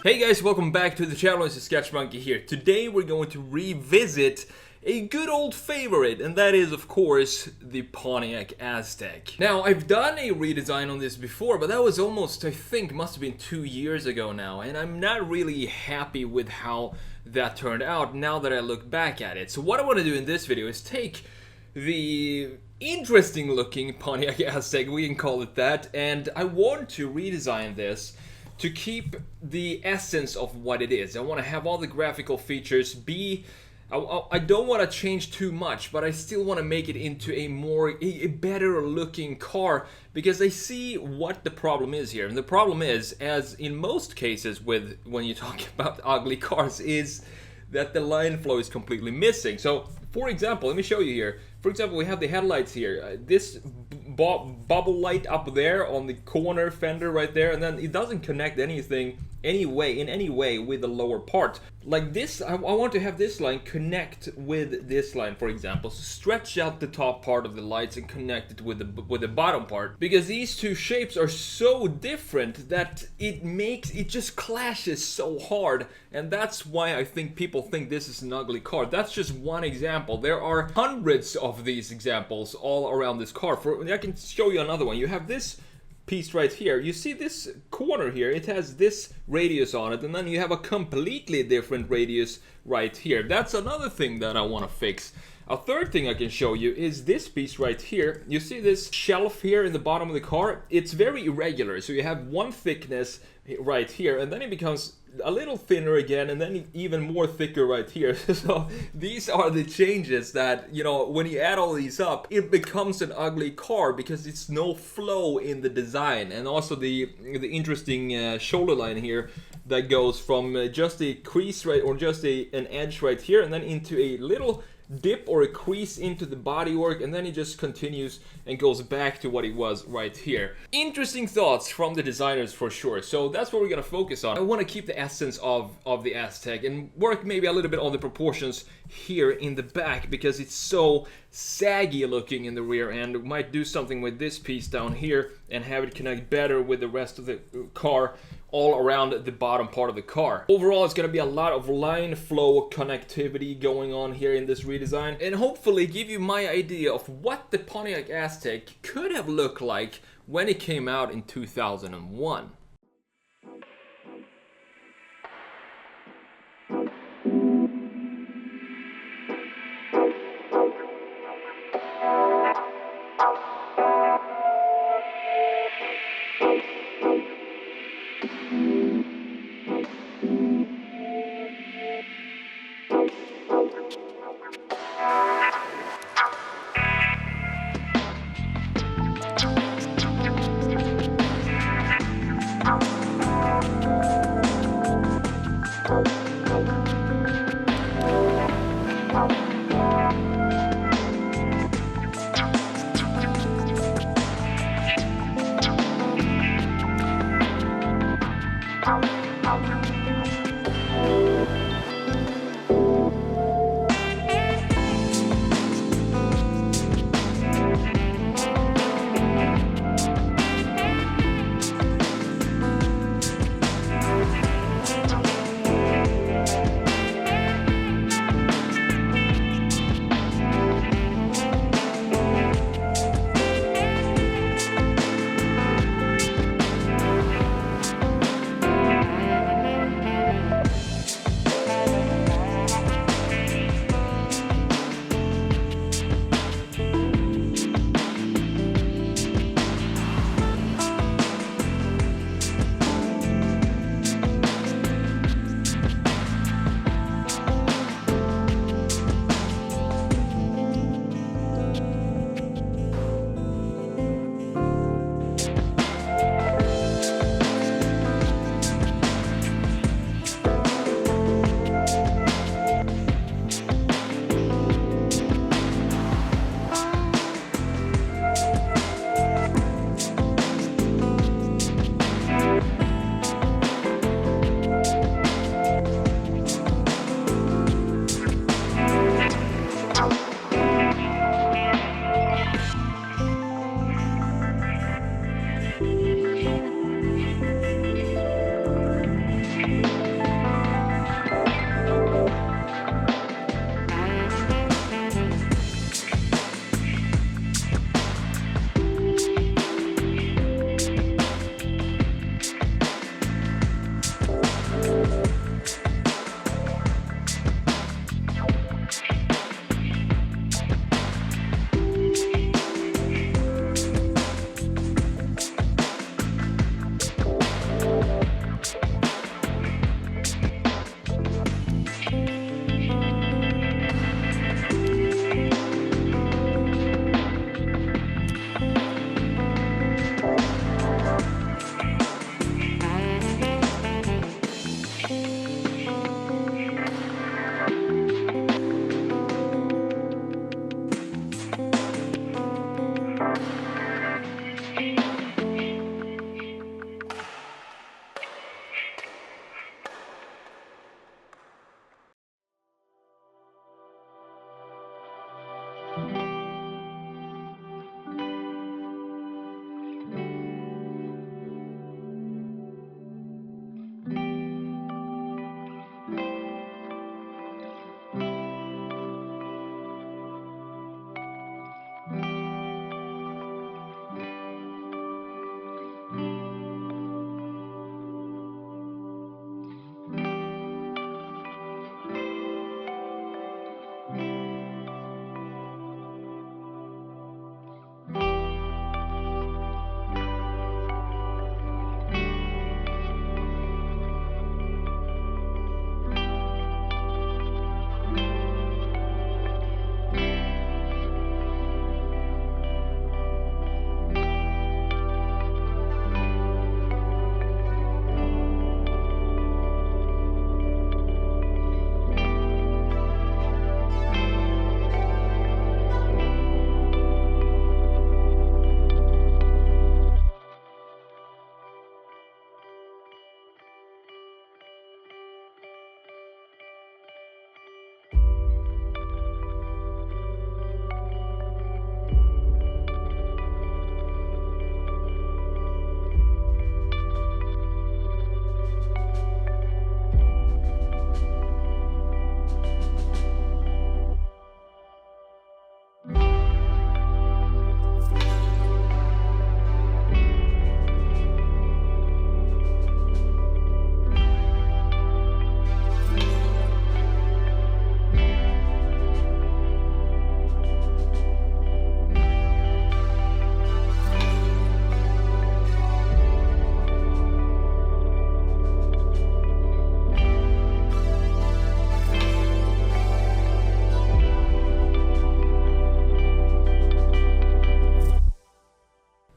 Hey guys, welcome back to the channel. It's TheSketchMonkey here. Today we're going to revisit a good old favorite, and that is of course the Pontiac Aztek. Now, I've done a redesign on this before, but that was almost, I think, must have been 2 years ago now, and I'm not really happy with how that turned out now that I look back at it. So what I want to do in this video is take the interesting looking Pontiac Aztek, we can call it that, and I want to redesign this to keep the essence of what it is. I want to have all the graphical features be... I don't want to change too much, but I still want to make it into a better looking car, because I see what the problem is here. And the problem is, as in most cases when you talk about ugly cars, is that the line flow is completely missing. So, for example, let me show you here. For example, we have the headlights here. This bubble light up there on the corner fender right there, and then it doesn't connect anything in any way with the lower part. Like this, I want to have this line connect with this line, for example. So stretch out the top part of the lights and connect it with the bottom part, because these two shapes are so different that it just clashes so hard, and that's why I think people think this is an ugly car. That's just one example. There are hundreds of these examples all around this car. I can show you another one. You have this piece right here. You see this corner here, it has this radius on it, and then you have a completely different radius right here. That's another thing that I want to fix. A third thing I can show you is this piece right here. You see this shelf here in the bottom of the car? It's very irregular. So you have one thickness right here, and then it becomes a little thinner again, and then even more thicker right here. So these are the changes that, you know, when you add all these up, it becomes an ugly car because it's no flow in the design. And also the interesting shoulder line here that goes from just a crease right, or just an edge right here, and then into a little dip or a crease into the bodywork, and then it just continues and goes back to what it was right here. Interesting thoughts from the designers for sure. So that's what we're gonna focus on. I want to keep the essence of the Aztek and work maybe a little bit on the proportions here in the back, because it's so saggy looking in the rear end. We might do something with this piece down here and have it connect better with the rest of the car all around the bottom part of the car. Overall, it's going to be a lot of line flow connectivity going on here in this redesign, and hopefully give you my idea of what the Pontiac Aztek could have looked like when it came out in 2001.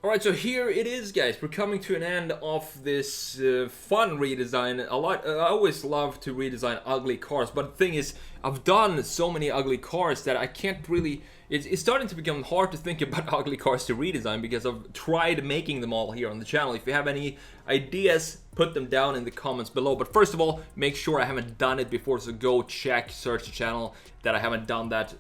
Alright, so here it is, guys. We're coming to an end of this fun redesign. I always love to redesign ugly cars, but the thing is, I've done so many ugly cars that I can't really... It's starting to become hard to think about ugly cars to redesign because I've tried making them all here on the channel. If you have any ideas, put them down in the comments below. But first of all, make sure I haven't done it before, so go check, search the channel that I haven't done that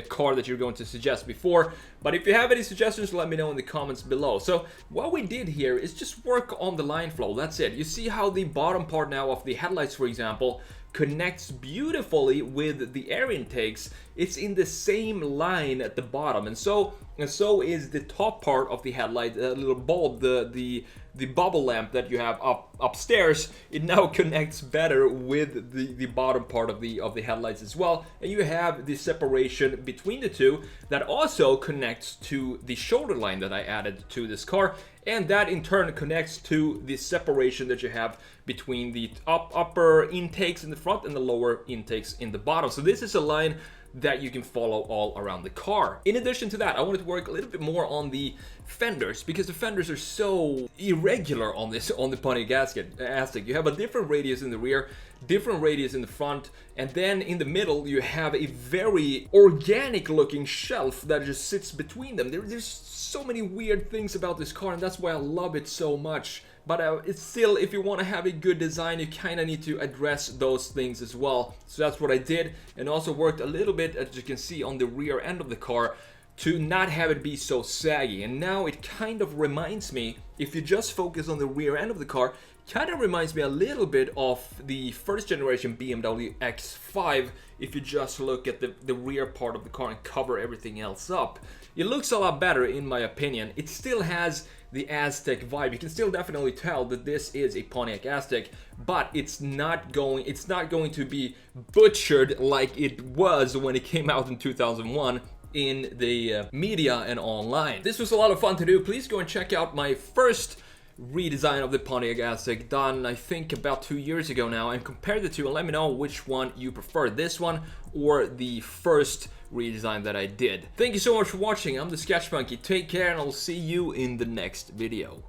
car that you're going to suggest before. But if you have any suggestions, let me know in the comments below. So what we did here is just work on the line flow. That's it. You see how the bottom part now of the headlights, for example, connects beautifully with the air intakes. It's in the same line at the bottom, and so is the top part of the headlight, the little bulb, the bubble lamp that you have upstairs. It now connects better with the bottom part of the headlights as well, and you have the separation between the two that also connects to the shoulder line that I added to this car, and that in turn connects to the separation that you have between the upper intakes in the front and the lower intakes in the bottom. So this is a line that you can follow all around the car. In addition to that, I wanted to work a little bit more on the fenders, because the fenders are so irregular on the Pontiac Aztek. You have a different radius in the rear, different radius in the front, and then in the middle you have a very organic looking shelf that just sits between them. There's so many weird things about this car, and that's why I love it so much. But it's still, if you want to have a good design, you kind of need to address those things as well. So that's what I did, and also worked a little bit, as you can see, on the rear end of the car to not have it be so saggy. And now it kind of reminds me, if you just focus on the rear end of the car, kind of reminds me a little bit of the first generation BMW X5 if you just look at the rear part of the car and cover everything else up. It looks a lot better in my opinion. It still has the Aztek vibe. You can still definitely tell that this is a Pontiac Aztek, but it's not going to be butchered like it was when it came out in 2001 in the media and online. This was a lot of fun to do. Please go and check out my first redesign of the Pontiac Aztek, done I think about 2 years ago now, and compare the two and let me know which one you prefer, this one or the first redesign that I did. Thank you so much for watching. I'm TheSketchMonkey. Take care, and I'll see you in the next video.